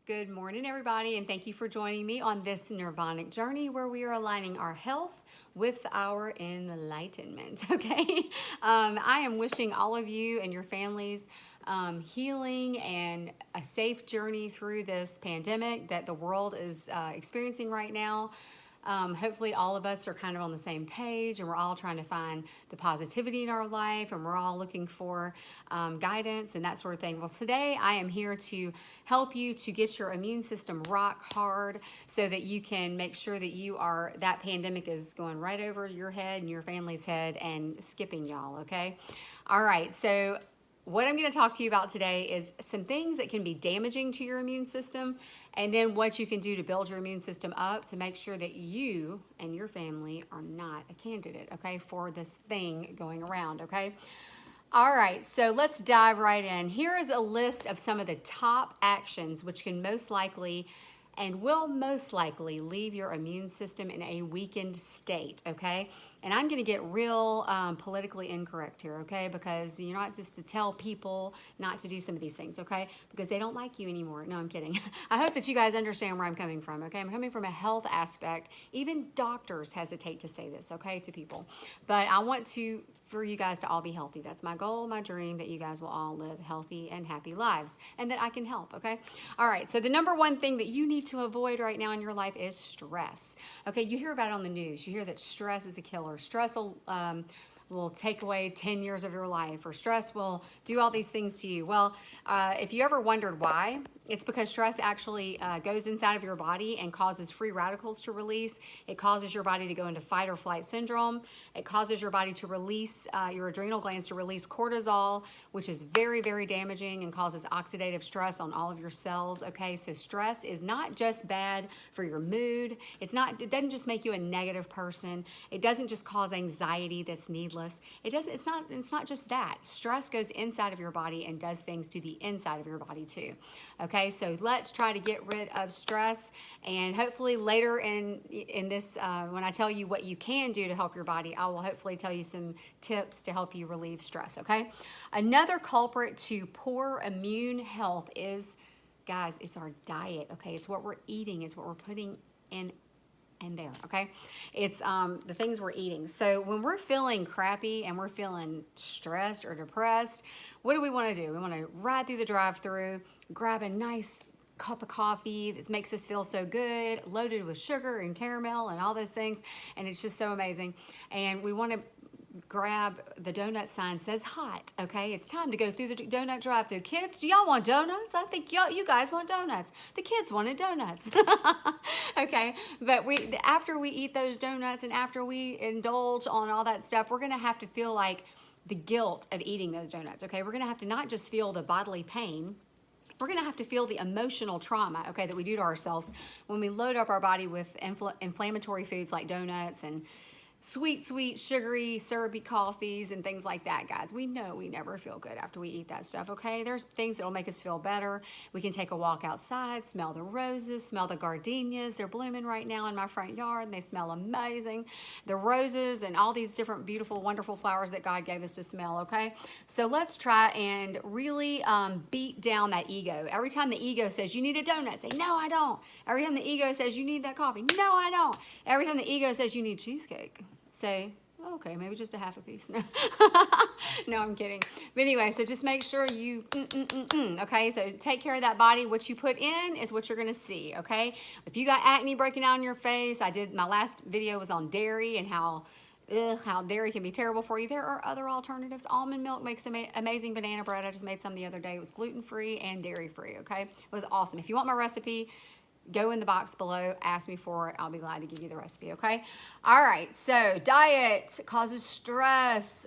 Good morning, everybody, and thank you for joining me on this Nirvanic Journey where we are aligning our health with our enlightenment, okay? I am wishing all of you and your families healing and a safe journey through this pandemic that the world is experiencing right now. Hopefully all of us are kind of on the same page and we're all trying to find the positivity in our life and we're all looking for guidance and that sort of thing. Well, today I am here to help you to get your immune system rock hard so that you can make sure that that pandemic is going right over your head and your family's head and skipping y'all, okay? All right, so what I'm going to talk to you about today is some things that can be damaging to your immune system and then what you can do to build your immune system up to make sure that you and your family are not a candidate, okay, for this thing going around, okay? All right, so let's dive right in. Here is a list of some of the top actions which can most likely and will most likely leave your immune system in a weakened state, okay? And I'm going to get real politically incorrect here, okay? Because you're not supposed to tell people not to do some of these things, okay? Because they don't like you anymore. No, I'm kidding. I hope that you guys understand where I'm coming from, okay? I'm coming from a health aspect. Even doctors hesitate to say this, okay, to people. But I want for you guys to all be healthy. That's my goal, my dream, that you guys will all live healthy and happy lives and that I can help, okay? All right, so the number one thing that you need to avoid right now in your life is stress. Okay, you hear about it on the news. You hear that stress is a killer. Stress will take away 10 years of your life, or stress will do all these things to you. Well, if you ever wondered why, it's because stress actually goes inside of your body and causes free radicals to release. It causes your body to go into fight or flight syndrome. It causes your body to release, your adrenal glands to release cortisol, which is very, very damaging and causes oxidative stress on all of your cells, okay? So stress is not just bad for your mood. It doesn't just make you a negative person. It doesn't just cause anxiety that's needless. It's not just that. Stress goes inside of your body and does things to the inside of your body too, okay? So let's try to get rid of stress, and hopefully later in this, when I tell you what you can do to help your body, I will hopefully tell you some tips to help you relieve stress, okay? Another culprit to poor immune health is, guys, it's our diet, okay? It's what we're eating. It's what we're putting in there, okay? It's the things we're eating. So when we're feeling crappy and we're feeling stressed or depressed, what do we want to do? We want to ride through the drive-thru, grab a nice cup of coffee that makes us feel so good, loaded with sugar and caramel and all those things, and it's just so amazing. And we want to grab the donut sign says hot, okay? It's time to go through the donut drive-thru. Kids, do y'all want donuts? I think you guys want donuts. The kids wanted donuts. Okay, but after we eat those donuts and after we indulge on all that stuff, we're gonna have to feel like the guilt of eating those donuts, okay? We're gonna have to not just feel the bodily pain, we're going to have to feel the emotional trauma, okay, that we do to ourselves when we load up our body with inflammatory foods like donuts and sweet, sugary, syrupy coffees and things like that, guys. We know we never feel good after we eat that stuff, okay? There's things that will make us feel better. We can take a walk outside, smell the roses, smell the gardenias. They're blooming right now in my front yard, and they smell amazing. The roses and all these different beautiful, wonderful flowers that God gave us to smell, okay? So let's try and really beat down that ego. Every time the ego says, you need a donut, say, no, I don't. Every time the ego says, you need that coffee, no, I don't. Every time the ego says, you need cheesecake, say, okay, maybe just a half a piece. No, no, I'm kidding. But anyway, so just make sure you, okay? So take care of that body. What you put in is what you're going to see, okay? If you got acne breaking out on your face, my last video was on dairy and how dairy can be terrible for you. There are other alternatives. Almond milk makes amazing banana bread. I just made some the other day. It was gluten-free and dairy-free, okay? It was awesome. If you want my recipe, go in the box below, ask me for it. I'll be glad to give you the recipe, okay? All right, so diet causes stress.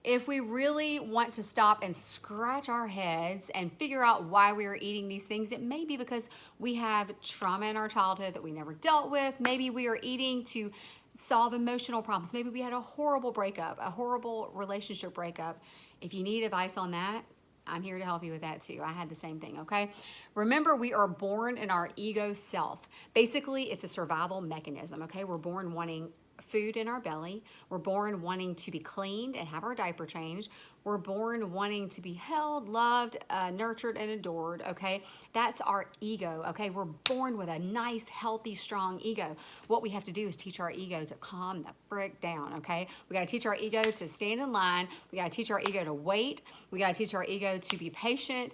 If we really want to stop and scratch our heads and figure out why we are eating these things, it may be because we have trauma in our childhood that we never dealt with. Maybe we are eating to solve emotional problems. Maybe we had a horrible breakup, a horrible relationship breakup. If you need advice on that, I'm here to help you with that too. I had the same thing, okay? Remember, we are born in our ego self. Basically, it's a survival mechanism, okay? We're born wanting food in our belly. We're born wanting to be cleaned and have our diaper changed. We're born wanting to be held, loved, nurtured, and adored, okay? That's our ego, okay? We're born with a nice, healthy, strong ego. What we have to do is teach our ego to calm the frick down, okay? We gotta teach our ego to stand in line. We gotta teach our ego to wait. We gotta teach our ego to be patient.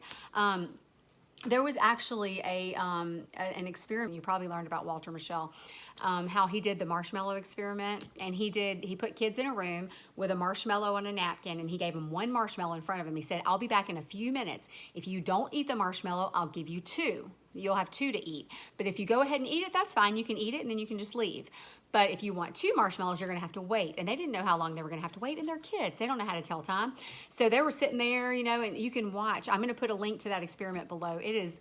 There was actually an experiment. You probably learned about Walter Mischel, how he did the marshmallow experiment. And he put kids in a room with a marshmallow on a napkin, and he gave them one marshmallow in front of him. He said, I'll be back in a few minutes. If you don't eat the marshmallow, I'll give you two. You'll have two to eat. But if you go ahead and eat it, that's fine. You can eat it, and then you can just leave. But if you want two marshmallows, you're going to have to wait. And they didn't know how long they were going to have to wait, and they're kids. They don't know how to tell time. So they were sitting there, you know, and you can watch. I'm going to put a link to that experiment below. It is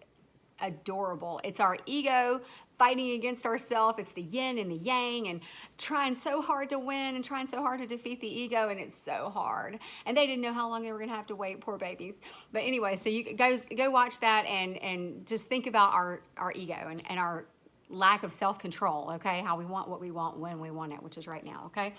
adorable. It's our ego fighting against ourselves. It's the yin and the yang, and trying so hard to win and trying so hard to defeat the ego, and it's so hard. And they didn't know how long they were going to have to wait, poor babies. But anyway, so you guys go watch that and just think about our ego and our lack of self-control, okay? How we want what we want when we want it, which is right now, okay?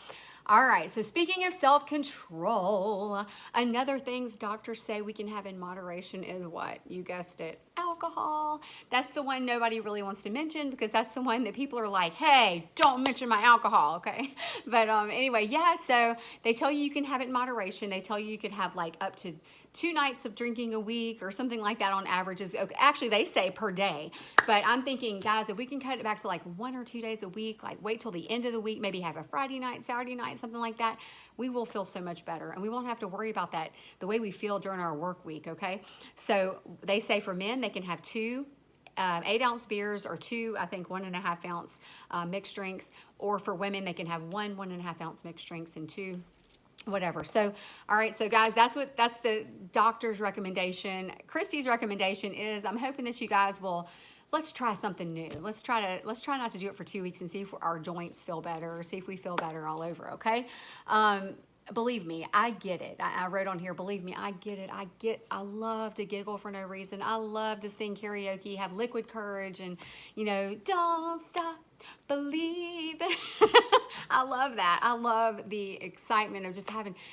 All right, so speaking of self-control, another things doctors say we can have in moderation is what? You guessed it, alcohol. That's the one nobody really wants to mention, because that's the one that people are like, hey, don't mention my alcohol, okay? But anyway, yeah, so they tell you can have it in moderation. They tell you could have like up to 2 nights of drinking a week or something like that on average. Actually, they say per day. But I'm thinking, guys, if we can cut it back to like 1 or 2 days a week, like wait till the end of the week, maybe have a Friday night, Saturday night, something like that, we will feel so much better. And we won't have to worry about that, the way we feel during our work week, okay? So they say for men, they can have 2 8-ounce beers, or 2, I think 1.5 ounce mixed drinks. Or for women, they can have 1.5 ounce mixed drinks, and 2 whatever. So, all right. So guys, that's the doctor's recommendation. Christy's recommendation is, I'm hoping that you guys will, let's try something new. Let's try not to do it for 2 weeks and see if our joints feel better, or see if we feel better all over. Okay. Believe me, I get it. I wrote on here, believe me, I get it. I love to giggle for no reason. I love to sing karaoke, have liquid courage, and, you know, don't stop, believe it. I love that. I love the excitement of just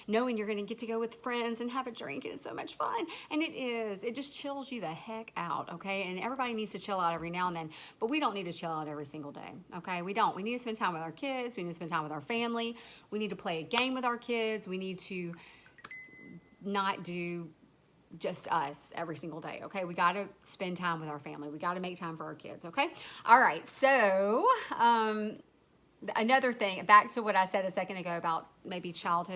knowing you're going to get to go with friends and have a drink, and it's so much fun. And it just chills you the heck out, okay? And everybody needs to chill out every now and then, but we don't need to chill out every single day, okay? We don't. We need to spend time with our kids. We need to spend time with our family. We need to play a game with our kids. We need to not do just us every single day, okay? We got to spend time with our family. We got to make time for our kids, okay? All right, so another thing, back to what I said a second ago about maybe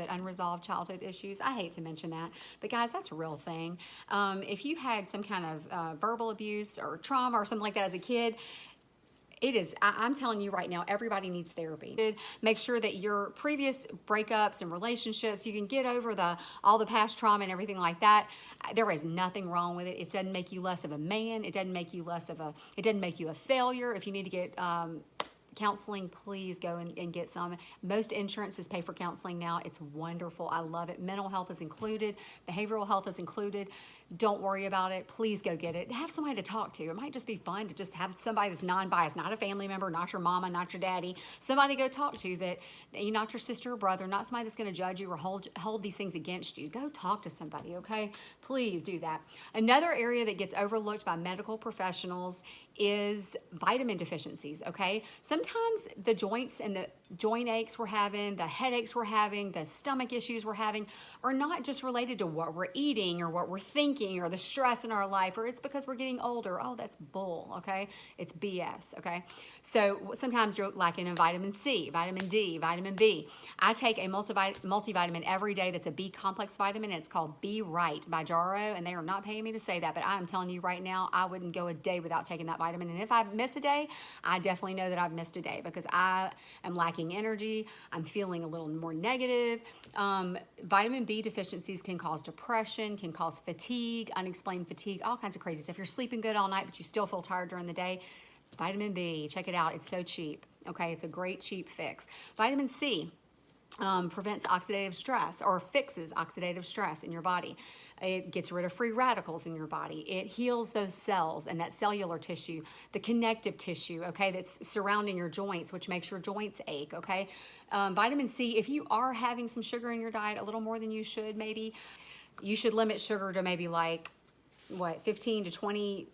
unresolved childhood issues. I hate to mention that, but guys, that's a real thing. If you had some kind of verbal abuse or trauma or something like that as a kid, I'm telling you right now, everybody needs therapy. Make sure that your previous breakups and relationships, you can get over all the past trauma and everything like that. There is nothing wrong with it. It doesn't make you less of a man. It doesn't make you it doesn't make you a failure. If you need to get counseling, please go and get some. Most insurances pay for counseling now. It's wonderful. I love it. Mental health is included. Behavioral health is included. Don't worry about it. Please go get it. Have somebody to talk to. It might just be fun to just have somebody that's non-biased, not a family member, not your mama, not your daddy, somebody to go talk to that, not your sister or brother, not somebody that's going to judge you or hold these things against you. Go talk to somebody, okay? Please do that. Another area that gets overlooked by medical professionals is vitamin deficiencies, okay? Sometimes the joints and the joint aches we're having, the headaches we're having, the stomach issues we're having are not just related to what we're eating or what we're thinking or the stress in our life, or it's because we're getting older. Oh, that's bull, okay? It's BS, okay? So sometimes you're lacking in vitamin C, vitamin D, vitamin B. I take a multivitamin every day that's a B complex vitamin, and it's called Be Right by Jarrow, and they are not paying me to say that, but I'm telling you right now, I wouldn't go a day without taking that vitamin. And if I miss a day, I definitely know that I've missed a day because I am lacking energy. I'm feeling a little more negative. Vitamin B deficiencies can cause depression, can cause fatigue, unexplained fatigue, all kinds of crazy stuff. You're sleeping good all night, but you still feel tired during the day. Vitamin B, check it out. It's so cheap. Okay, it's a great cheap fix. Vitamin C prevents oxidative stress or fixes oxidative stress in your body. It gets rid of free radicals in your body. It heals those cells and that cellular tissue, the connective tissue, okay, that's surrounding your joints, which makes your joints ache, okay? Vitamin C, if you are having some sugar in your diet, a little more than you should maybe, you should limit sugar to maybe like, 15 to 20,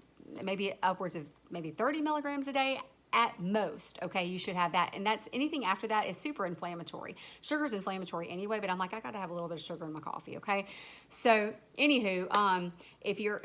maybe upwards of maybe 30 milligrams a day at most, okay? You should have that. And that's anything after that is super inflammatory. Sugar is inflammatory anyway, but I'm like, I gotta have a little bit of sugar in my coffee, okay? So anywho,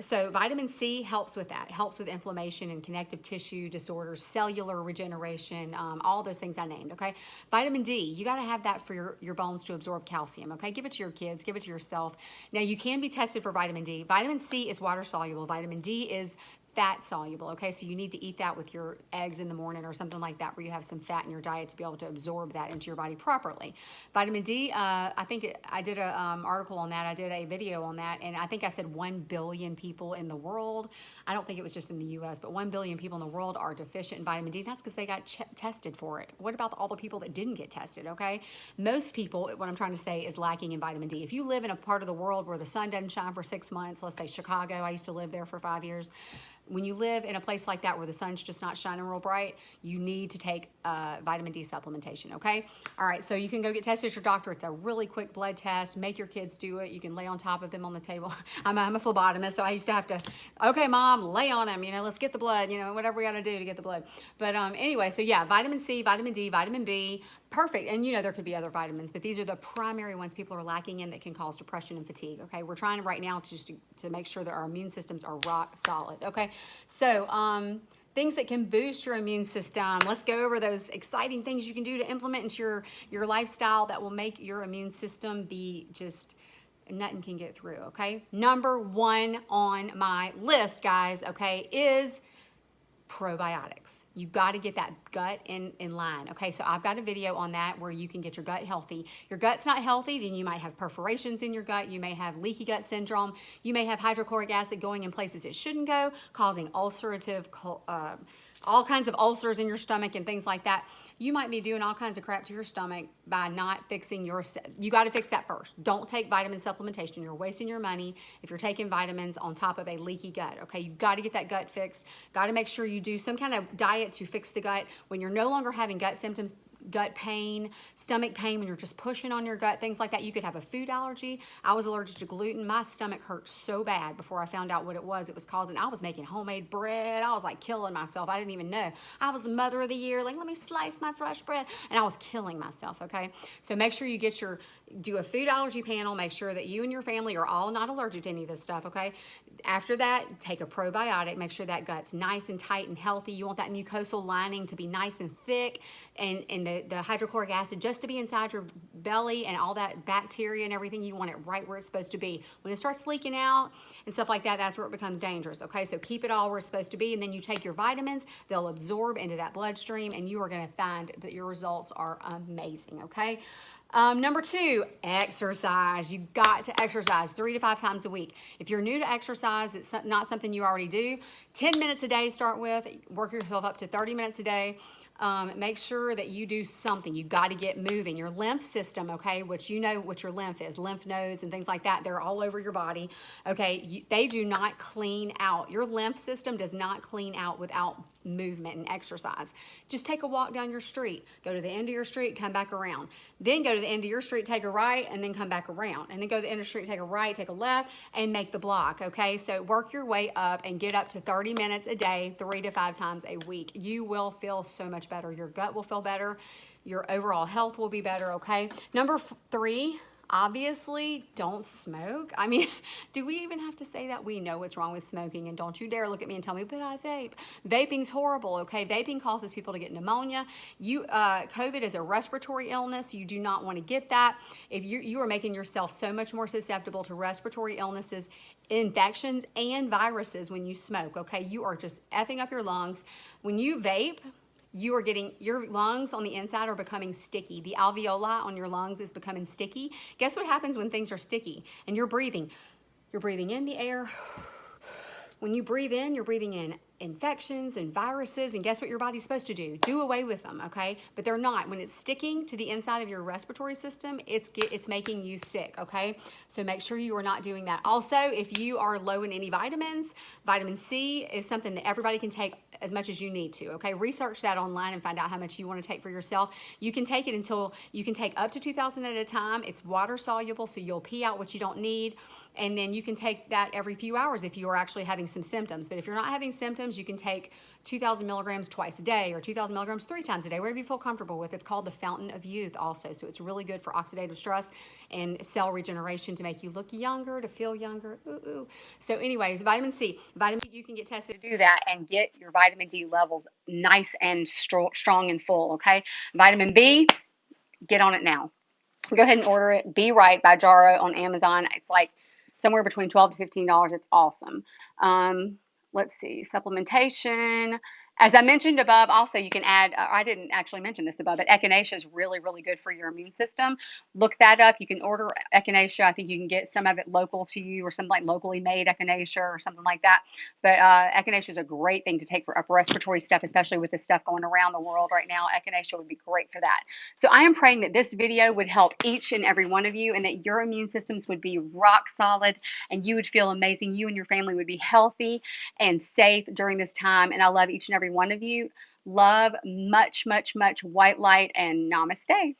so vitamin C helps with that. Helps with inflammation and connective tissue disorders, cellular regeneration, all those things I named, okay? Vitamin D, you gotta have that for your bones to absorb calcium, okay? Give it to your kids, give it to yourself. Now you can be tested for vitamin D. Vitamin C is water soluble. Vitamin D is fat soluble, okay? So you need to eat that with your eggs in the morning or something like that where you have some fat in your diet to be able to absorb that into your body properly. Vitamin D, I think I did an article on that. I did a video on that, and I think I said 1 billion people in the world. I don't think it was just in the U.S., but 1 billion people in the world are deficient in vitamin D. That's because they got tested for it. What about all the people that didn't get tested, okay? Most people, what I'm trying to say, is lacking in vitamin D. If you live in a part of the world where the sun doesn't shine for 6 months, let's say Chicago, I used to live there for 5 years. When you live in a place like that where the sun's just not shining real bright, you need to take vitamin D supplementation, okay? All right, so you can go get tested at your doctor. It's a really quick blood test. Make your kids do it. You can lay on top of them on the table. I'm a phlebotomist, so I used to have to, okay, Mom, lay on them, let's get the blood, whatever we got to do to get the blood. But anyway, so yeah, vitamin C, vitamin D, vitamin B, perfect. And there could be other vitamins, but these are the primary ones people are lacking in that can cause depression and fatigue, okay? We're trying right now to make sure that our immune systems are rock solid, okay? So things that can boost your immune system. Let's go over those exciting things you can do to implement into your lifestyle that will make your immune system be just nothing can get through, okay? Number 1 on my list, guys, okay, is probiotics. You got to get that gut in line. Okay, so I've got a video on that where you can get your gut healthy. Your gut's not healthy, then you might have perforations in your gut. You may have leaky gut syndrome. You may have hydrochloric acid going in places it shouldn't go, causing ulcerative, all kinds of ulcers in your stomach and things like that. You might be doing all kinds of crap to your stomach by not fixing you got to fix that first. Don't take vitamin supplementation. You're wasting your money if you're taking vitamins on top of a leaky gut, okay? You got to get that gut fixed. Got to make sure you do some kind of diet to fix the gut. When you're no longer having gut symptoms, gut pain, stomach pain, when you're just pushing on your gut, things like that. You could have a food allergy. I was allergic to gluten. My stomach hurt so bad before I found out what it was causing. I was making homemade bread. I was like killing myself. I didn't even know. I was the mother of the year. Like, let me slice my fresh bread. And I was killing myself, okay? So make sure you do a food allergy panel. Make sure that you and your family are all not allergic to any of this stuff, okay? After that, take a probiotic. Make sure that gut's nice and tight and healthy. You want that mucosal lining to be nice and thick and the hydrochloric acid just to be inside your belly and all that bacteria and everything. You want it right where it's supposed to be. When it starts leaking out and stuff like that, that's where it becomes dangerous, okay? So keep it all where it's supposed to be, and then you take your vitamins. They'll absorb into that bloodstream, and you are going to find that your results are amazing, okay? Number 2, exercise. You got to exercise 3 to 5 times a week. If you're new to exercise, it's not something you already do. 10 minutes a day start with. Work yourself up to 30 minutes a day. Make sure that you do something. You got to get moving. Your lymph system, okay, which you know what your lymph is, lymph nodes and things like that. They're all over your body, okay? They do not clean out. Your lymph system does not clean out without movement and exercise. Just take a walk down your street. Go to the end of your street, come back around. Then go to the end of your street, take a right, and then come back around. And then go to the end of the street, take a right, take a left, and make the block, okay? So work your way up and get up to 30 minutes a day, 3 to 5 times a week. You will feel so much better. Your gut will feel better. Your overall health will be better, okay? Number 3, obviously, don't smoke. I mean, do we even have to say that? We know what's wrong with smoking, and don't you dare look at me and tell me, but I vape. Vaping's horrible, okay? Vaping causes people to get pneumonia. COVID is a respiratory illness. You do not want to get that. If you are making yourself so much more susceptible to respiratory illnesses, infections, and viruses when you smoke, okay? You are just effing up your lungs. When you vape, you are getting, your lungs on the inside are becoming sticky. The alveoli on your lungs is becoming sticky. Guess what happens when things are sticky and you're breathing? You're breathing in the air. When you breathe in, you're breathing in infections and viruses, and guess what your body's supposed to do? Do away with them, okay? But they're not. When it's sticking to the inside of your respiratory system, it's making you sick, okay? So make sure you are not doing that. Also, if you are low in any vitamins, vitamin C is something that everybody can take as much as you need to, okay? Research that online and find out how much you want to take for yourself. You can take it until you can take up to 2,000 at a time. It's water soluble, so you'll pee out what you don't need. And then you can take that every few hours if you are actually having some symptoms. But if you're not having symptoms, you can take 2,000 milligrams twice a day or 2,000 milligrams 3 times a day, whatever you feel comfortable with. It's called the Fountain of Youth also. So it's really good for oxidative stress and cell regeneration to make you look younger, to feel younger. Ooh, ooh. So anyways, vitamin C. Vitamin D, you can get tested to do that and get your vitamin D levels nice and strong and full, okay? Vitamin B, get on it now. Go ahead and order it. Be Right by Jaro on Amazon. It's like somewhere between $12 to $15. It's awesome. Let's see, supplementation. As I mentioned above, also you can add, I didn't actually mention this above, but echinacea is really, really good for your immune system. Look that up. You can order echinacea. I think you can get some of it local to you or something like locally made echinacea or something like that. But echinacea is a great thing to take for upper respiratory stuff, especially with the stuff going around the world right now. Echinacea would be great for that. So I am praying that this video would help each and every one of you and that your immune systems would be rock solid and you would feel amazing. You and your family would be healthy and safe during this time. And I love each and every one of you. Love, much, much, much white light, and namaste.